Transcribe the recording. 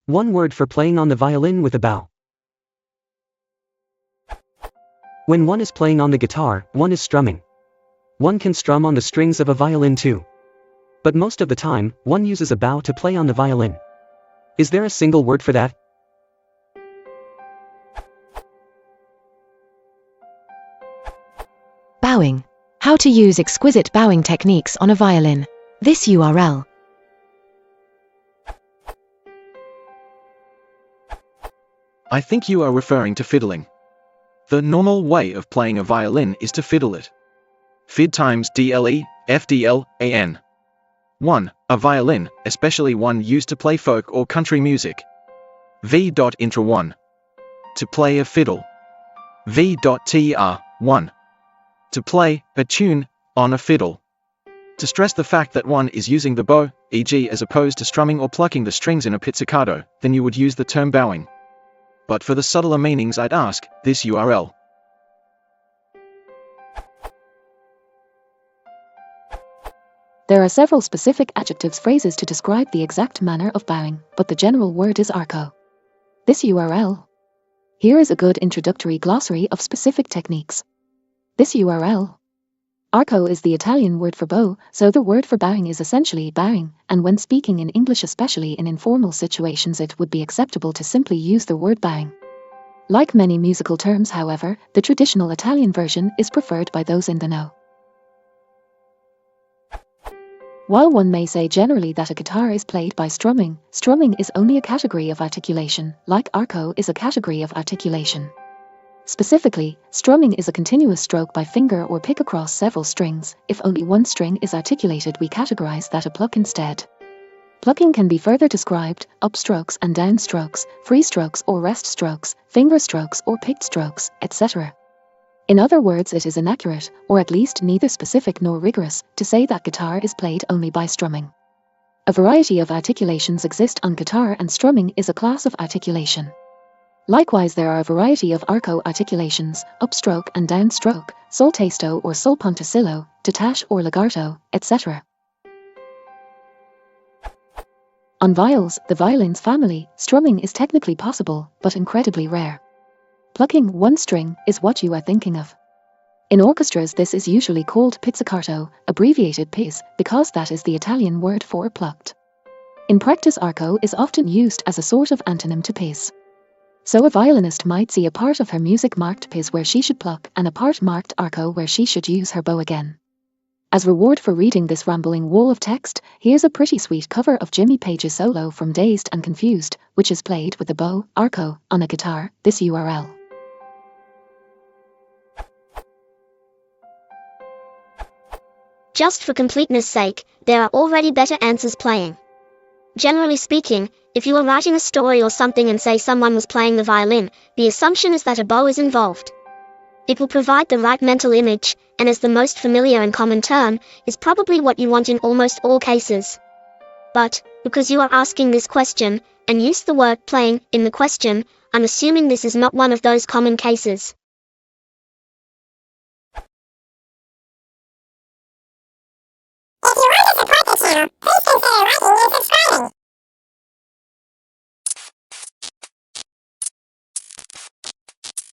One word for playing on the violin with a bow. When one is playing on the guitar, one is strumming. One can strum on the strings of a violin too. But most of the time, one uses a bow to play on the violin. Is there a single word for that? Bowing. How to use exquisite bowing techniques on a violin. This URL. I think you are referring to fiddling. The normal way of playing a violin is to fiddle it. Fid times DLE, FDL, AN. 1. A violin, especially one used to play folk or country music. V.Intra 1. To play a fiddle. V.Tr 1. To play a tune on a fiddle. To stress the fact that one is using the bow, e.g. as opposed to strumming or plucking the strings in a pizzicato, then you would use the term bowing. But for the subtler meanings I'd ask, this URL. There are several specific adjectives phrases to describe the exact manner of bowing, but the general word is arco. This URL. Here is a good introductory glossary of specific techniques. This URL. Arco is the Italian word for bow, so the word for bowing is essentially bowing, and when speaking in English, especially in informal situations, it would be acceptable to simply use the word bowing. Like many musical terms, however, the traditional Italian version is preferred by those in the know. While one may say generally that a guitar is played by strumming, strumming is only a category of articulation, like arco is a category of articulation. Specifically, strumming is a continuous stroke by finger or pick across several strings. If only one string is articulated, we categorize that a pluck instead. Plucking can be further described: upstrokes and downstrokes, free strokes or rest strokes, finger strokes or picked strokes, etc. In other words, it is inaccurate, or at least neither specific nor rigorous, to say that guitar is played only by strumming. A variety of articulations exist on guitar, and strumming is a class of articulation. Likewise, there are a variety of arco articulations: upstroke and downstroke, sol testo or sol puntisillo, detach or legato, etc. On viols, the violin's family, strumming is technically possible, but incredibly rare. Plucking one string is what you are thinking of. In orchestras, this is usually called pizzicato, abbreviated PIS, because that is the Italian word for plucked. In practice, arco is often used as a sort of antonym to PIS. So a violinist might see a part of her music marked PIS where she should pluck, and a part marked arco where she should use her bow again. As reward for reading this rambling wall of text, here's a pretty sweet cover of Jimmy Page's solo from Dazed and Confused, which is played with the bow, arco, on a guitar. This URL. Just for completeness sake, there are already better answers playing. Generally speaking, if you are writing a story or something and say someone was playing the violin, the assumption is that a bow is involved. It will provide the right mental image, and as the most familiar and common term, is probably what you want in almost all cases. But, because you are asking this question, and use the word playing in the question, I'm assuming this is not one of those common cases. If you want to support the channel,